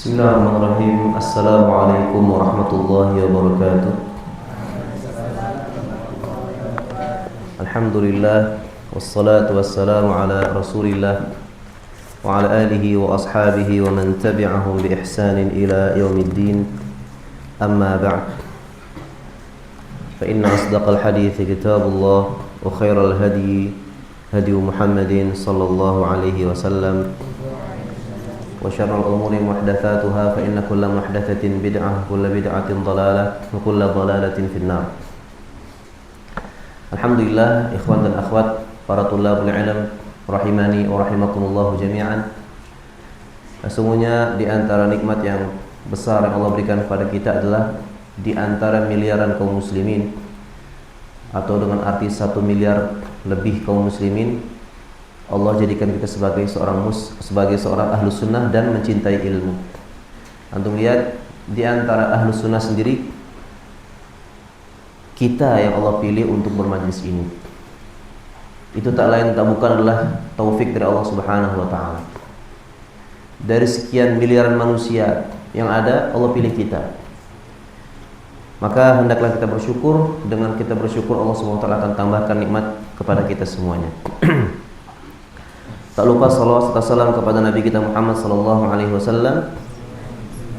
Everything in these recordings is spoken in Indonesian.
Bismillahirrahmanirrahim. Assalamualaikum warahmatullahi wabarakatuh. Alhamdulillah, wassalatu wassalamu ala rasulillah wa ala alihi wa ashabihi wa man tabi'ahum bi ihsanin ila yaumiddin. Amma ba'd. Fa inna asdaqal hadithi kitabullah wa khairal hadi hadi Muhammadin sallallahu alaihi wasallam. وشر الأمور محدثاتها فإن كل محدثة بدعة وكل بدعة ضلالة وكل ضلالة في النار. Alhamdulillah, ikhwan dan akhwat, para tulabul ilm rahimani wa rahimakumullah jami'an. Sesungguhnya di antara nikmat yang besar yang Allah berikan kepada kita adalah di antara miliaran kaum muslimin, atau dengan arti 1 miliar lebih kaum muslimin, Allah jadikan kita sebagai seorang ahlu sunnah dan mencintai ilmu. Antum lihat, di antara ahlu sunnah sendiri, kita yang Allah pilih untuk bermajlis ini, itu tak lain tak bukan adalah taufik dari Allah Subhanahu wa ta'ala. Dari sekian miliaran manusia yang ada, Allah pilih kita. Maka hendaklah kita bersyukur. Dengan kita bersyukur, Allah Subhanahu wa ta'ala akan tambahkan nikmat kepada kita semuanya. Tak lupa salawat serta salam kepada Nabi kita Muhammad sallallahu alaihi wasallam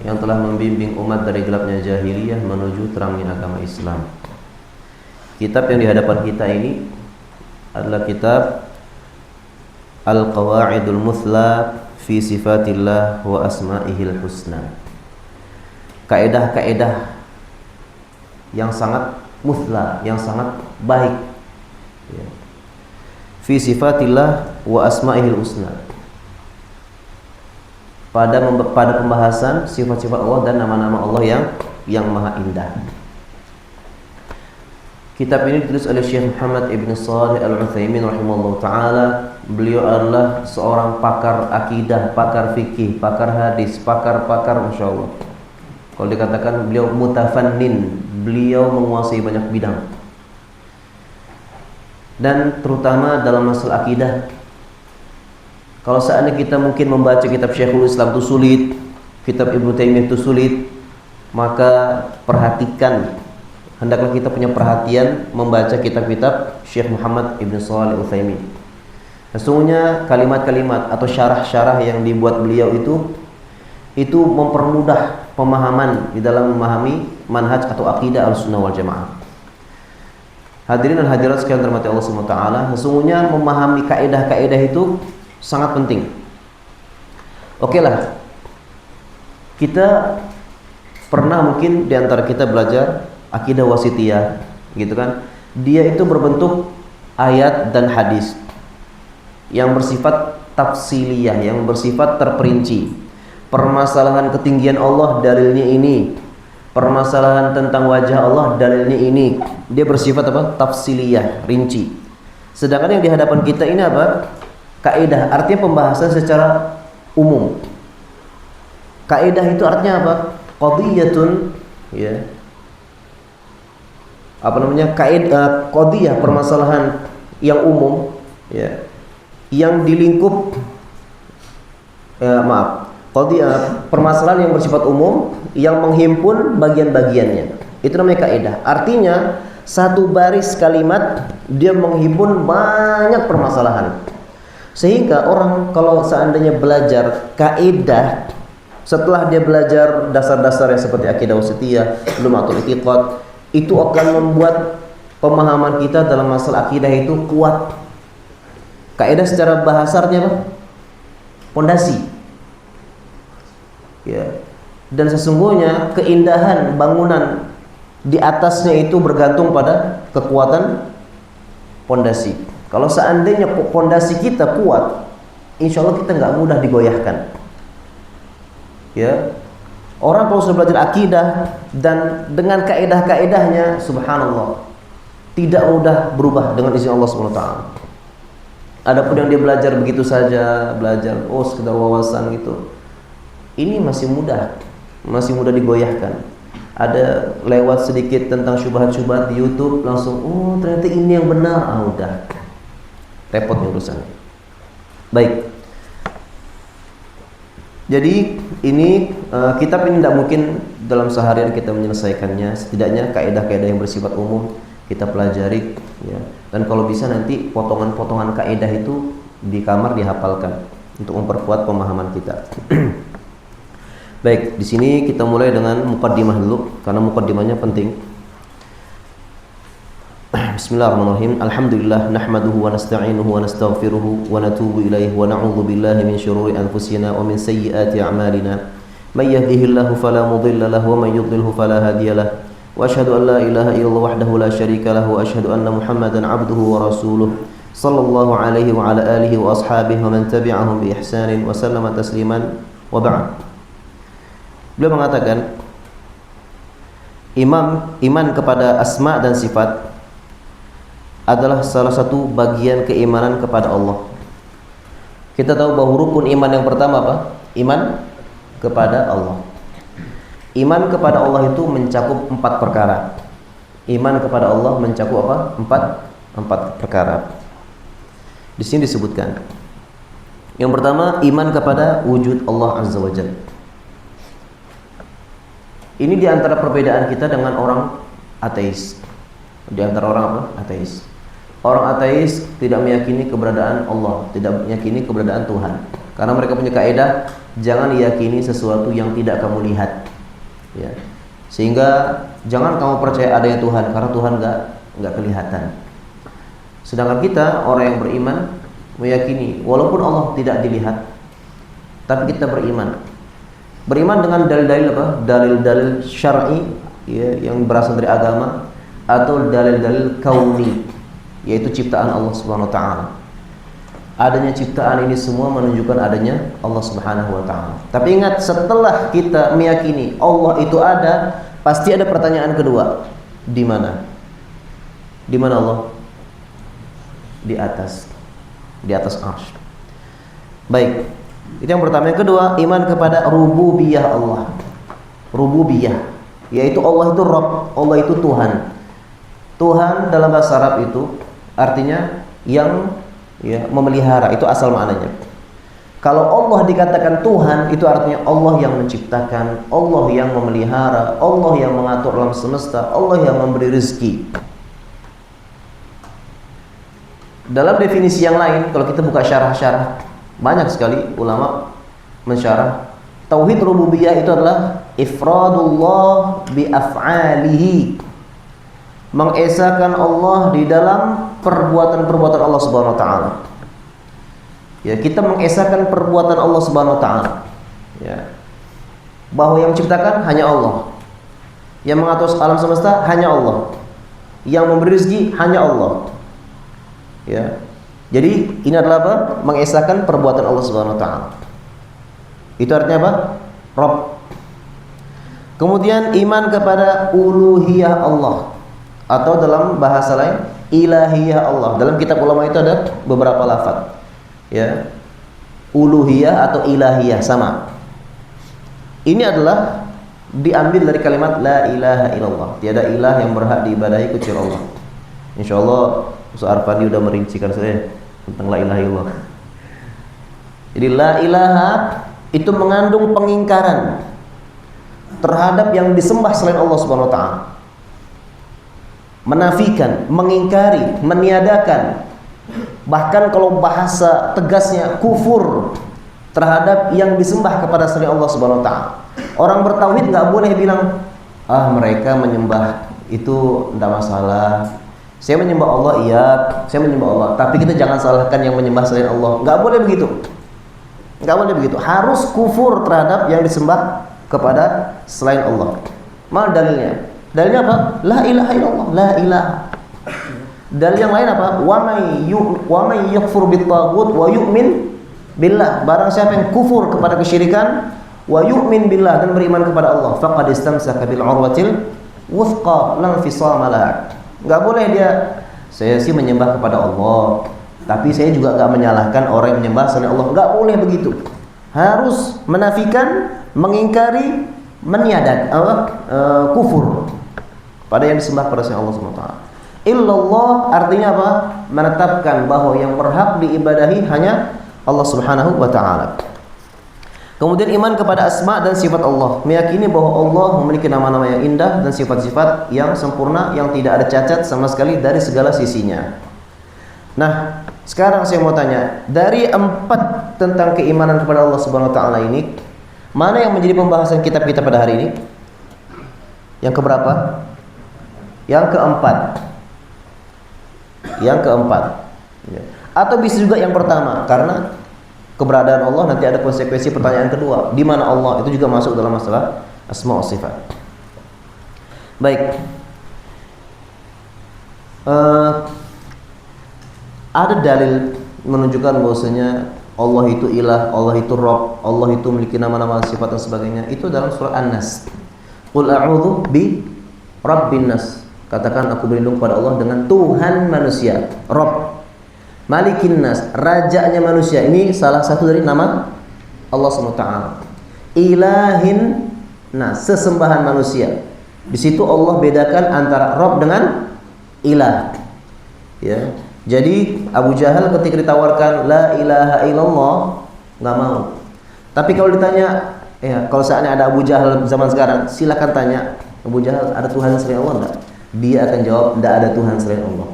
yang telah membimbing umat dari gelapnya jahiliyah menuju terangnya agama Islam. Kitab yang di hadapan kita ini adalah kitab Al-Qawaidul Muthla fi Sifatillah wa Asma'ihil Husna. Kaidah-kaidah yang sangat muthla, yang sangat baik, ya, fi sifatillah wa asma'ihil husna, pada pembahasan sifat-sifat Allah dan nama-nama Allah yang maha indah. Kitab ini ditulis oleh Syekh Muhammad ibn Shalih al-Utsaimin rahimahullah ta'ala. Beliau adalah seorang pakar akidah, pakar fikih, pakar hadis, pakar Masya Allah. Kalau dikatakan beliau mutafannin, beliau menguasai banyak bidang. Dan terutama dalam masalah akidah, kalau seandainya kita mungkin membaca kitab Syekhul Islam itu sulit, kitab Ibnu Taimiyah itu sulit, maka perhatikan, hendaklah kita punya perhatian membaca kitab-kitab Syekh Muhammad ibn Shalih al-Utsaimin. Sesungguhnya kalimat-kalimat atau syarah-syarah yang dibuat beliau itu mempermudah pemahaman di dalam memahami manhaj atau akidah Ahlussunnah wal Jamaah. Hadirin dan hadirat sekalian dirahmati Allah Subhanahu wa ta'ala, sesungguhnya memahami kaidah-kaidah itu sangat penting. Oke lah, kita pernah mungkin diantara kita belajar akidah wasitiyah, gitu kan? Dia itu berbentuk ayat dan hadis yang bersifat tafsiliyah, yang bersifat terperinci. Permasalahan ketinggian Allah dalilnya ini, permasalahan tentang wajah Allah dalilnya ini. Dia bersifat apa? Tafsiliyah, rinci. Sedangkan yang di hadapan kita ini apa? Kaidah, artinya pembahasan secara umum. Kaidah itu artinya apa? Qadiyatun, ya. Apa namanya? Kaidah, qadiyah, permasalahan yang umum, ya. Yang dilingkup qadiyah, permasalahan yang bersifat umum yang menghimpun bagian-bagiannya. Itu namanya kaidah. Artinya satu baris kalimat dia menghimpun banyak permasalahan. Sehingga orang kalau seandainya belajar kaidah, setelah dia belajar dasar-dasar yang seperti akidah wasitiyah, lumatul i'tiqad, itu akan membuat pemahaman kita dalam masalah akidah itu kuat. Kaidah secara bahasanya apa? Pondasi. Ya. Dan sesungguhnya keindahan bangunan di atasnya itu bergantung pada kekuatan pondasi. Kalau seandainya pondasi kita kuat, insya Allah kita nggak mudah digoyahkan. Ya, orang kalau sudah belajar akidah dan dengan kaidah-kaidahnya, subhanallah, tidak mudah berubah dengan izin Allah Subhanahu wa ta'ala. Adapun yang dia belajar begitu saja, belajar sekedar wawasan gitu, ini masih mudah digoyahkan. Ada lewat sedikit tentang syubhat-syubhat di YouTube, langsung ternyata ini yang benar, udah repot nih urusannya. Baik, Jadi ini kitab ini tidak mungkin dalam seharian kita menyelesaikannya. Setidaknya kaidah-kaidah yang bersifat umum kita pelajari, ya. Dan kalau bisa nanti potongan-potongan kaidah itu di kamar dihafalkan untuk memperkuat pemahaman kita. Baik, di sini kita mulai dengan muqaddimah dulu karena muqaddimahnya penting. Bismillahirrahmanirrahim. Alhamdulillah nahmaduhu wa nasta'inuhu wa nastaghfiruhu wa natubu ilaihi wa na'udzu billahi min syururi anfusina wa min sayyiati a'malina. May yahdihillahu fala mudilla lahu wa may yudlilhu fala hadiya lahu. Wa asyhadu an la ilaha illallah wahdahu la syarika lahu wa asyhadu anna Muhammadan 'abduhu wa rasuluh. Sallallahu alaihi wa ala alihi wa ashabihi wa man tabi'ahum bi ihsanin wa sallama tasliman wa ba'd. Beliau mengatakan iman kepada asma dan sifat adalah salah satu bagian keimanan kepada Allah. Kita tahu bahwa rukun iman yang pertama apa? Iman kepada Allah. Iman kepada Allah itu mencakup 4 perkara. Iman kepada Allah mencakup apa? 4 perkara. Di sini disebutkan. Yang pertama, iman kepada wujud Allah Azza wa Jalla. Ini di antara perbedaan kita dengan orang ateis. Di antara orang apa? Ateis. Orang ateis tidak meyakini keberadaan Allah, tidak meyakini keberadaan Tuhan. Karena mereka punya kaidah, jangan yakini sesuatu yang tidak kamu lihat. Ya. Sehingga jangan kamu percaya adanya Tuhan karena Tuhan enggak kelihatan. Sedangkan kita orang yang beriman meyakini walaupun Allah tidak dilihat, tapi kita beriman. Beriman dengan dalil-dalil apa? Dalil-dalil syar'i, ya, yang berasal dari agama, atau dalil-dalil kauni, yaitu ciptaan Allah Subhanahu wa taala. Adanya ciptaan ini semua menunjukkan adanya Allah Subhanahu wa taala. Tapi ingat, setelah kita meyakini Allah itu ada, pasti ada pertanyaan kedua. Di mana? Di mana Allah? Di atas. Di atas arsy. Baik. Itu yang pertama. Yang kedua, iman kepada rububiyah Allah. Rububiyah, yaitu Allah itu Rabb, Allah itu Tuhan. Tuhan dalam bahasa Arab itu artinya yang memelihara, itu asal maknanya. Kalau Allah dikatakan Tuhan, itu artinya Allah yang menciptakan, Allah yang memelihara, Allah yang mengatur alam semesta, Allah yang memberi rezeki. Dalam definisi yang lain, kalau kita buka syarah-syarah, banyak sekali ulama mensyarah tauhid rububiyah itu adalah ifradullah bi af'alihi, mengesakan Allah di dalam perbuatan-perbuatan Allah Subhanahu wa taala. Ya, kita mengesakan perbuatan Allah Subhanahu wa taala. Ya. Bahwa yang menciptakan hanya Allah. Yang mengatur alam semesta hanya Allah. Yang memberi rezeki hanya Allah. Ya. Jadi ini adalah apa? Mengesakan perbuatan Allah Subhanahu wa taala. Itu artinya apa? Rabb. Kemudian iman kepada uluhiyah Allah, atau dalam bahasa lain ilahiyah Allah. Dalam kitab ulama itu ada beberapa lafaz, ya, uluhiyah atau ilahiyah sama. Ini adalah diambil dari kalimat la ilaha illallah, tiada ilah yang berhak diibadahi kecuali Allah. Insyaallah Ustaz Arfandi udah merincikan saya tentang la ilaha illallah. Jadi la ilaha itu mengandung pengingkaran terhadap yang disembah selain Allah Subhanahu wa taala. Menafikan, mengingkari, meniadakan. Bahkan kalau bahasa tegasnya kufur terhadap yang disembah kepada selain Allah Subhanahu wa taala. Orang bertauhid enggak boleh bilang, mereka menyembah itu tidak masalah. Saya menyembah Allah, iya, saya menyembah Allah, tapi kita jangan salahkan yang menyembah selain Allah. Enggak boleh begitu. Enggak boleh begitu. Harus kufur terhadap yang disembah kepada selain Allah. Mana dalilnya? Dalilnya apa? La ilaha illallah, la ilaha. Dalil yang lain apa? Wa may yakfur bit-taghut wa yu'min billah. Barang siapa yang kufur kepada kesyirikan, wa yu'min billah, dan beriman kepada Allah, faqad istamsaka bil urwatil wuthqa la infisama laha. Enggak boleh dia, saya sih menyembah kepada Allah, tapi saya juga enggak menyalahkan orang yang menyembah selain Allah. Enggak boleh begitu. Harus menafikan, mengingkari, meniadakan kufur pada yang disembah pada selain Allah Subhanahu wa taala. Illallah artinya apa? Menetapkan bahwa yang berhak diibadahi hanya Allah Subhanahu wa taala. Kemudian iman kepada asma dan sifat Allah, meyakini bahwa Allah memiliki nama-nama yang indah dan sifat-sifat yang sempurna yang tidak ada cacat sama sekali dari segala sisinya. Nah, sekarang saya mau tanya, dari 4 tentang keimanan kepada Allah Subhanahu wa taala ini, mana yang menjadi pembahasan kitab kita pada hari ini? Yang keberapa? Yang keempat. Yang keempat. Atau bisa juga yang pertama, karena keberadaan Allah nanti ada konsekuensi pertanyaan kedua, di mana Allah, itu juga masuk dalam masalah asma wa sifat. Baik. Ada dalil menunjukkan bahwasanya Allah itu ilah, Allah itu Rabb, Allah itu memiliki nama-nama, sifat dan sebagainya. Itu dalam surah An-Nas. Qul a'udzu bi rabbin nas. Katakan aku berlindung pada Allah dengan Tuhan manusia, Rabb. Malikin nas, rajanya manusia. Ini salah satu dari nama Allah SWT. Ilahin nas, sesembahan manusia. Di situ Allah bedakan antara Rabb dengan ilah. Ya. Jadi Abu Jahal ketika ditawarkan la ilaha illallah, nggak mau. Tapi kalau ditanya, ya, kalau seandainya ada Abu Jahal zaman sekarang, silakan tanya Abu Jahal, ada Tuhan selain Allah enggak? Dia akan jawab, enggak ada Tuhan selain Allah.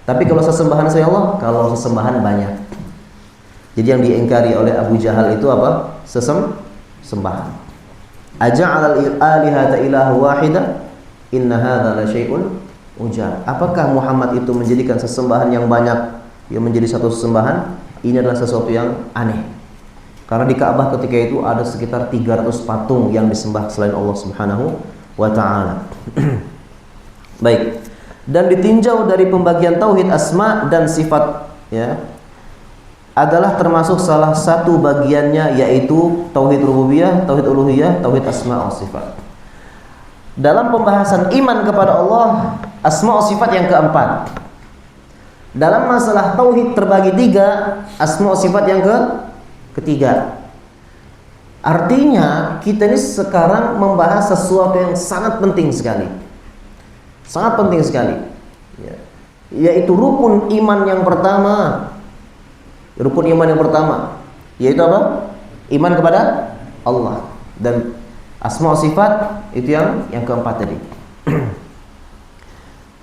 Tapi kalau sesembahan selain Allah, kalau sesembahan banyak. Jadi yang diingkari oleh Abu Jahal itu apa? Sesembahan. Aja'al al-alihata ilaha wahida, inna hadza la syai'un ujab. Apakah Muhammad itu menjadikan sesembahan yang banyak yang menjadi satu sesembahan? Ini adalah sesuatu yang aneh. Karena di Ka'bah ketika itu ada sekitar 300 patung yang disembah selain Allah Subhanahu wa taala. Baik. Dan ditinjau dari pembagian tauhid asma dan sifat, ya, adalah termasuk salah satu bagiannya, yaitu tauhid rububiyah, tauhid uluhiyah, tauhid asma wa sifat. Dalam pembahasan iman kepada Allah, asma wa sifat yang keempat. Dalam masalah tauhid terbagi 3, asma wa sifat yang ketiga. Artinya kita ini sekarang membahas sesuatu yang sangat penting sekali. Sangat penting sekali, ya, yaitu rukun iman yang pertama. Rukun iman yang pertama yaitu apa? Iman kepada Allah. Dan asma wa sifat itu yang keempat tadi.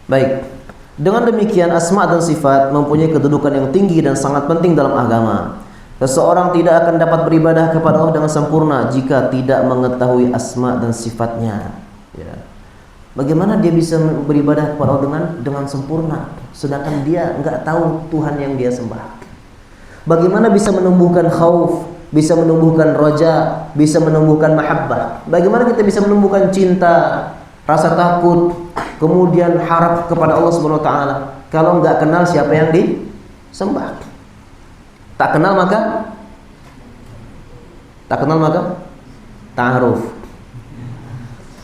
Baik. Dengan demikian asma dan sifat mempunyai kedudukan yang tinggi dan sangat penting dalam agama. Seseorang tidak akan dapat beribadah kepada Allah dengan sempurna jika tidak mengetahui asma dan sifatnya, ya. Bagaimana dia bisa beribadah kepada Allah dengan sempurna, sedangkan dia nggak tahu Tuhan yang dia sembah? Bagaimana bisa menumbuhkan khauf, bisa menumbuhkan roja, bisa menumbuhkan mahabbah? Bagaimana kita bisa menumbuhkan cinta, rasa takut, kemudian harap kepada Allah Subhanahu wa taala kalau nggak kenal siapa yang disembah? Tak kenal maka ta'aruf.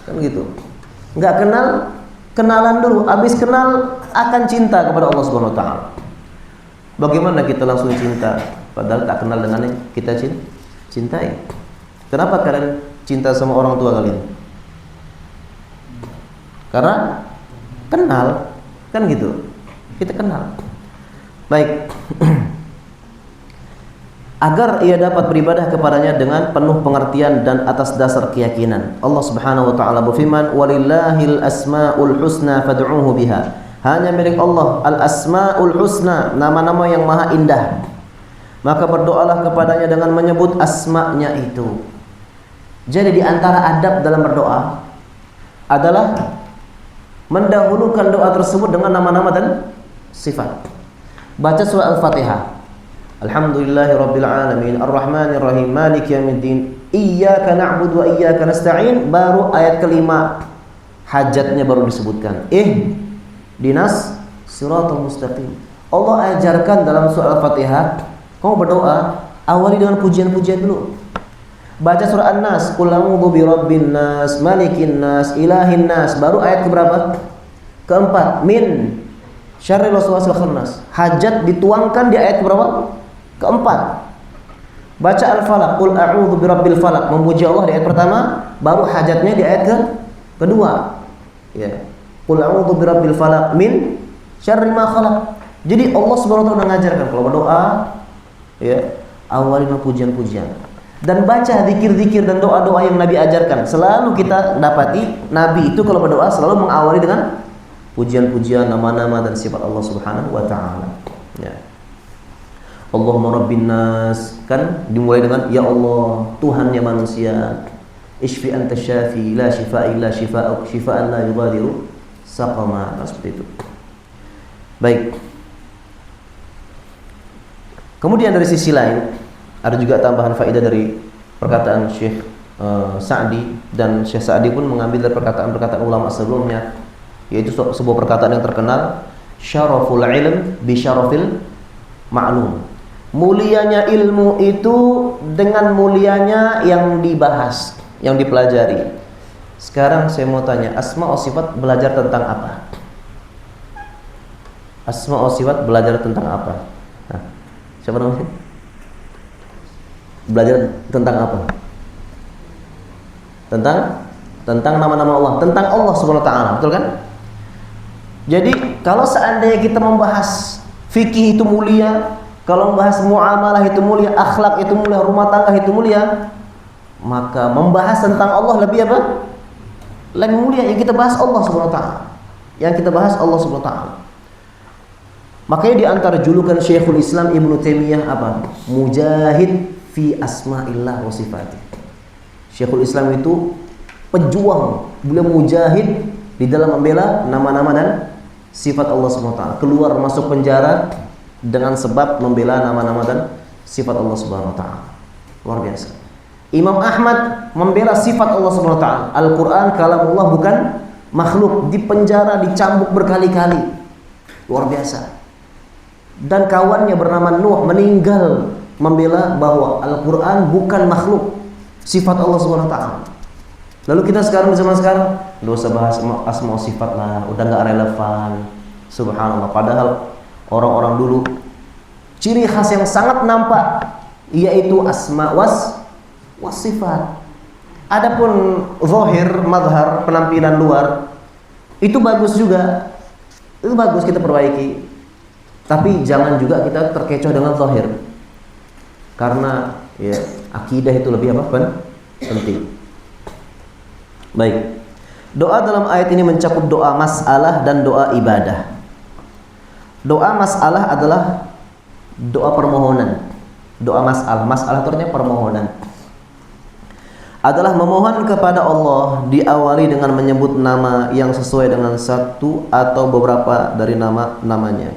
Kan gitu. Nggak kenal, kenalan dulu. Habis kenal akan cinta kepada Allah Subhanahu wa taala. Bagaimana kita langsung cinta padahal tak kenal dengan yang kita cintai? Kenapa kalian cinta sama orang tua kalian? Karena kenal, kan gitu. Kita kenal. Baik. Agar ia dapat beribadah kepadanya dengan penuh pengertian dan atas dasar keyakinan. Allah Subhanahu wa taala berfirman, "Walillahil asmaul husna fad'uuhu biha." Hanya milik Allah al-asmaul husna, nama-nama yang maha indah. Maka berdoalah kepadanya dengan menyebut asma-Nya itu. Jadi di antara adab dalam berdoa adalah mendahulukan doa tersebut dengan nama-nama dan sifat. Baca surah Al-Fatihah. Alhamdulillahirabbil alamin arrahmanir rahim maliki yaumiddin iyyaka na'budu wa iyyaka nasta'in, baru ayat kelima hajatnya baru disebutkan. Dinas siratal mustaqim. Allah ajarkan dalam surah Al-Fatihah, kamu berdoa awali dengan pujian-pujian dulu. Baca surah An-Nas, qul a'udzu birabbin nas, malikin nas, ilahin nas, baru ayat keberapa? Keempat, min syarril waswasil khannas. Hajat dituangkan di ayat keberapa? Keempat. Baca Al-Falaq, qul a'udzu birabbil falaq, memuji Allah di ayat pertama, baru hajatnya di ayat kedua. Ya. Qul a'udzu birabbil falaq min syarri ma khalaq. Jadi Allah Subhanahu wa taala mengajarkan kalau berdoa, ya, awali dengan pujian-pujian. Dan baca zikir-zikir dan doa-doa yang Nabi ajarkan. Selalu kita dapati Nabi itu kalau berdoa selalu mengawali dengan pujian-pujian nama-nama dan sifat Allah Subhanahu wa taala. Ya. Allahumma rabbin nas, kan dimulai dengan ya Allah, Tuhannya manusia. Ishfi anta syafi la shifaa illa shifaa'uk shifaa'an la yughadiru saqama. Seperti itu. Baik. Kemudian dari sisi lain ada juga tambahan faedah dari perkataan Syekh Sa'di, dan Syekh Sa'di pun mengambil dari perkataan-perkataan ulama sebelumnya, yaitu sebuah perkataan yang terkenal, syaraful ilm bi syarafil ma'lum. Mulianya ilmu itu dengan mulianya yang dibahas, yang dipelajari. Sekarang saya mau tanya, asma wa sifat belajar tentang apa? Asma wa sifat belajar tentang apa? Nah, siapa namanya? Belajar tentang apa? Tentang nama-nama Allah, tentang Allah Subhanahu wa taala, betul kan? Jadi kalau seandainya kita membahas fikih itu mulia, kalau membahas muamalah itu mulia, akhlak itu mulia, rumah tangga itu mulia, maka membahas tentang Allah lebih apa? Lebih mulia. Yang kita bahas Allah Subhanahu wa taala. Yang kita bahas Allah Subhanahu wa taala. Makanya di antara julukan Syekhul Islam Ibnu Taimiyah apa? Mujahid fi asma'illah wa sifatih. Syekhul Islam itu pejuang, beliau mujahid di dalam membela nama-nama dan sifat Allah Subhanahu wa taala. Keluar masuk penjara dengan sebab membela nama-nama dan sifat Allah Subhanahu wa taala. Luar biasa. Imam Ahmad membela sifat Allah Subhanahu wa taala. Al-Qur'an kalamullah bukan makhluk, di penjara, dicambuk berkali-kali. Luar biasa. Dan kawannya bernama Nuh meninggal membela bahwa Al-Quran bukan makhluk, sifat Allah Subhanahu wa taala. Lalu kita sekarang di zaman sekarang enggak usah bahas asma sifat lah, udah nggak relevan. Subhanallah. Padahal orang-orang dulu ciri khas yang sangat nampak yaitu asma was sifat. Adapun zahir, mazhar, penampilan luar itu bagus juga. Itu bagus kita perbaiki. Tapi jangan juga kita terkecoh dengan zahir. Karena ya akidah itu lebih apa? Penting. Baik. Doa dalam ayat ini mencakup doa masalah dan doa ibadah. Doa masalah adalah doa permohonan. Doa masalah itu artinya permohonan. Adalah memohon kepada Allah diawali dengan menyebut nama yang sesuai dengan satu atau beberapa dari nama-namanya.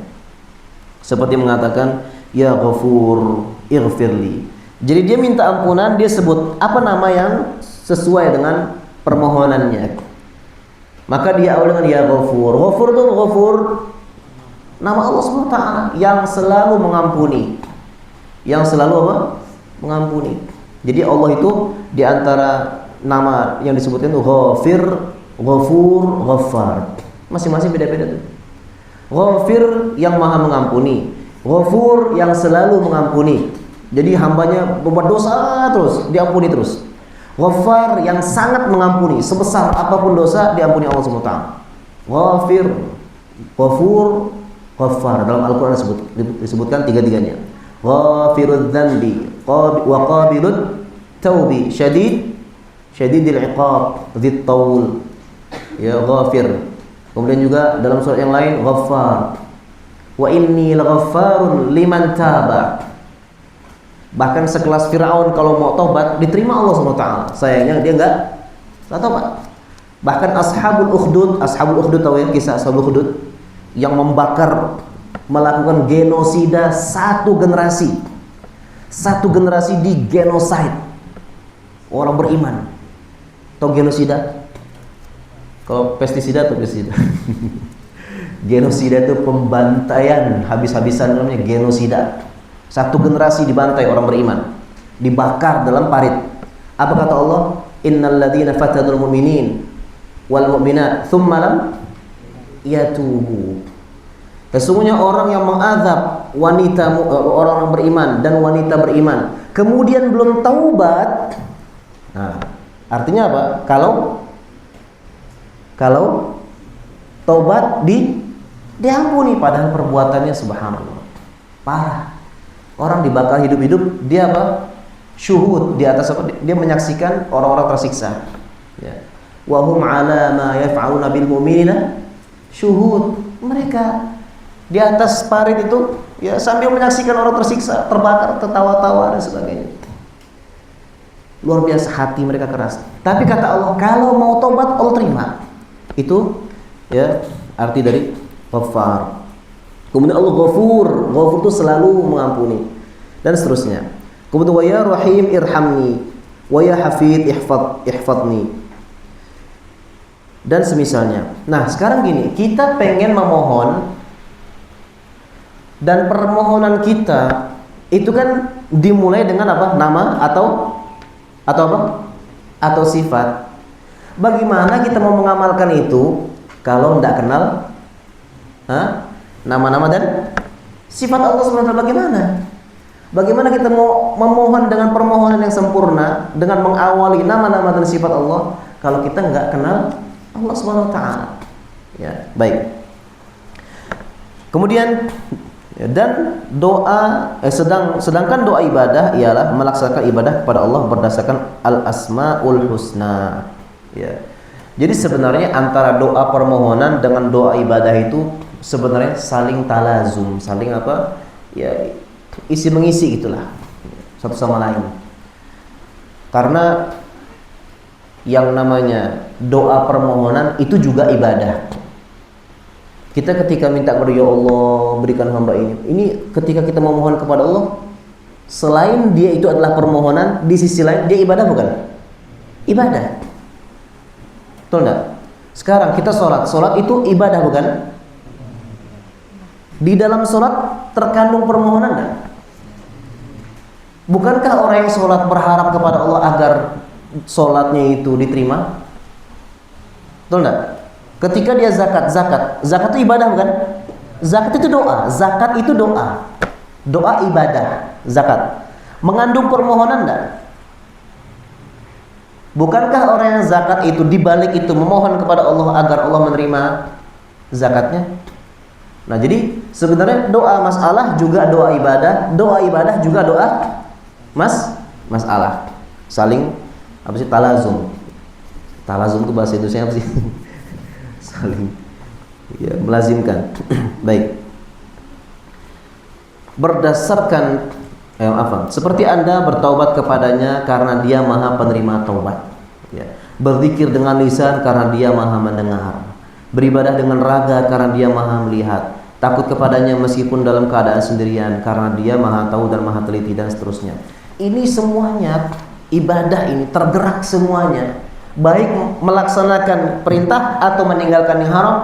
Seperti mengatakan ya Ghafur ighfirli. Jadi dia minta ampunan, dia sebut apa nama yang sesuai dengan permohonannya. Maka dia awal dengan ya Ghafur. Ghafur itu Ghafur nama Allah SWT yang selalu mengampuni. Yang selalu apa? Mengampuni. Jadi Allah itu di antara nama yang disebutkan itu Ghafir, Ghafur, Ghaffar. Masing-masing beda-beda tuh. Ghafir yang maha mengampuni, Ghafur yang selalu mengampuni. Jadi hambanya berbuat dosa terus, diampuni terus. Ghaffar yang sangat mengampuni, sebesar apapun dosa diampuni Allah SWT. Ghafir, Ghafur, Ghaffar. Dalam Al-Quran disebutkan tiga-tiganya. Ghafirudz dzanbi wa qabilut taubi syadidil iqab dzit taul. Ya Ghafir. Kemudian juga dalam surat yang lain Ghaffar. Wa inni laghaffarun liman taba. Bahkan sekelas Firaun kalau mau tobat diterima Allah SWT. Sayangnya dia enggak tobat. Bahkan Ashabul Ukhdud tahu ya kisah Ashabul Ukhdud yang membakar, melakukan genosida satu generasi di genosid orang beriman. Tahu genosida? Kalau pestisida atau pestisida? Genosida itu pembantaian habis-habisan, namanya genosida. Satu generasi dibantai orang beriman, dibakar dalam parit. Apa kata Allah? Innal ladzina fatanul mu'minin wal mu'minat tsumma lam yatubu. Sesungguhnya orang yang mengazab orang beriman dan wanita beriman kemudian belum taubat. Nah, artinya apa? Kalau taubat diampuni, padahal perbuatannya subhanallah parah. Orang dibakar hidup-hidup, dia apa? syuhud di atas apa? Dia menyaksikan orang-orang tersiksa. Ya. Wa hum 'ala ma yaf'aluna bil mu'minina syuhud. Mereka di atas parit itu ya sambil menyaksikan orang tersiksa, terbakar, tertawa-tawa dan sebagainya. Luar biasa, hati mereka keras. Tapi kata Allah, kalau mau tobat Allah terima. Itu ya arti dari Ghaffar. Kemudian Allah Ghafur. Ghafur itu selalu mengampuni dan seterusnya. Kemudian wa ya Rahim irhamni wa ya Hafid ihfadni. Dan semisalnya. Nah, sekarang gini, kita pengen memohon dan permohonan kita itu kan dimulai dengan apa? Nama atau apa? Atau sifat. Bagaimana kita mau mengamalkan itu kalau tidak kenal nama-nama dan sifat Allah SWT? Bagaimana kita mau memohon dengan permohonan yang sempurna dengan mengawali nama-nama dan sifat Allah kalau kita nggak kenal Allah SWT? Ya, baik. Kemudian dan doa sedangkan doa ibadah ialah melaksanakan ibadah kepada Allah berdasarkan al-asmaul husna. Ya. Jadi sebenarnya antara doa permohonan dengan doa ibadah itu sebenarnya saling talazum, saling apa? Ya, isi mengisi gitulah. Satu sama lain. Karena yang namanya doa permohonan itu juga ibadah. Kita ketika minta kepada ya Allah berikan hamba ini ketika kita memohon kepada Allah, selain dia itu adalah permohonan, di sisi lain dia ibadah bukan? Ibadah. Betul enggak? Sekarang kita sholat itu ibadah bukan? Di dalam sholat terkandung permohonan enggak? Bukankah orang yang sholat berharap kepada Allah agar sholatnya itu diterima? Betul enggak? Ketika dia zakat itu ibadah bukan? Zakat itu doa, zakat itu doa. Doa ibadah, zakat. Mengandung permohonan enggak? Bukankah orang yang zakat itu dibalik itu memohon kepada Allah agar Allah menerima zakatnya? Nah, jadi sebenarnya doa masalah juga doa ibadah juga doa masalah. Saling apa sih talazum? Talazum itu bahasa Indonesia apa sih? Saling ya, melazimkan. Baik. Berdasarkan seperti Anda bertaubat kepadanya karena dia maha penerima taubat ya. Berzikir dengan lisan karena dia maha mendengar. Beribadah dengan raga karena dia maha melihat. Takut kepadanya meskipun dalam keadaan sendirian karena dia maha tahu dan maha teliti dan seterusnya. Ini semuanya ibadah, ini tergerak semuanya, baik melaksanakan perintah atau meninggalkan yang haram.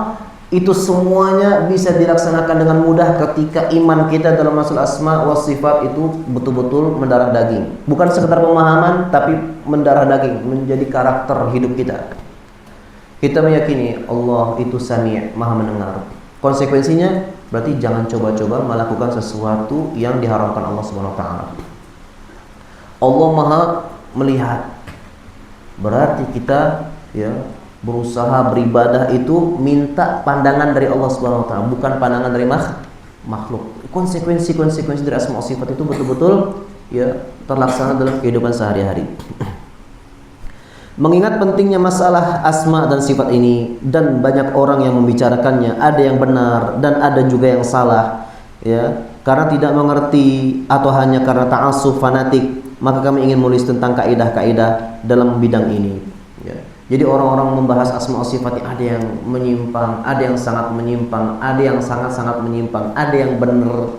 Itu semuanya bisa dilaksanakan dengan mudah ketika iman kita dalam masalah asma wa sifat itu betul-betul mendarah daging. Bukan sekedar pemahaman, tapi mendarah daging, menjadi karakter hidup kita. Kita meyakini Allah itu Sami', maha mendengar. Konsekuensinya berarti jangan coba-coba melakukan sesuatu yang diharamkan Allah Subhanahu wa taala. Allah maha melihat. Berarti kita ya berusaha beribadah itu minta pandangan dari Allah Subhanahu wa taala, bukan pandangan dari makhluk. Konsekuensi dari asma sifat itu betul-betul ya terlaksana dalam kehidupan sehari-hari. Mengingat pentingnya masalah asma dan sifat ini dan banyak orang yang membicarakannya, ada yang benar dan ada juga yang salah ya, karena tidak mengerti atau hanya karena ta'assuf fanatik, maka kami ingin menulis tentang kaidah-kaidah dalam bidang ini ya. Jadi orang-orang membahas asma wa sifatnya ada yang menyimpang, ada yang sangat menyimpang, ada yang sangat-sangat menyimpang, ada yang benar,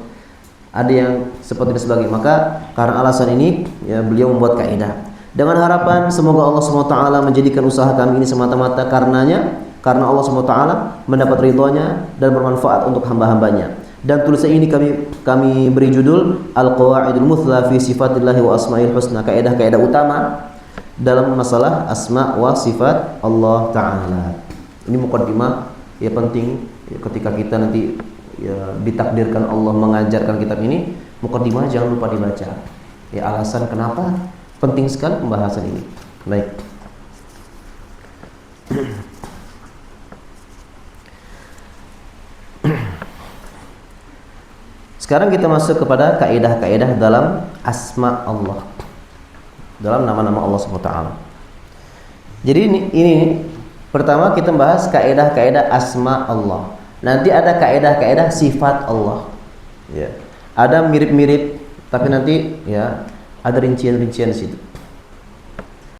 ada yang seperti itu sebagainya. Maka karena alasan ini ya beliau membuat kaidah dengan harapan semoga Allah SWT menjadikan usaha kami ini semata-mata karenanya, karena Allah SWT mendapat ridhonya dan bermanfaat untuk hamba-hambanya. Dan tulisan ini kami beri judul Al-Qawaidul Muthla fi Sifatillahi wa Asma'il Husna, kaidah-kaidah utama dalam masalah asma wa sifat Allah Ta'ala. Ini muqaddimah ya penting ya, ketika kita nanti ya, ditakdirkan Allah mengajarkan kitab ini, muqaddimah jangan lupa dibaca ya, alasan kenapa penting sekali pembahasan ini. Baik. Sekarang kita masuk kepada kaidah-kaidah dalam asma Allah. dalam nama-nama Allah Subhanahu wa taala. Jadi ini pertama kita bahas kaidah-kaidah asma Allah. Nanti ada kaidah-kaidah sifat Allah. Ya. Ada mirip-mirip tapi nanti ya ada rincian-rincian di situ.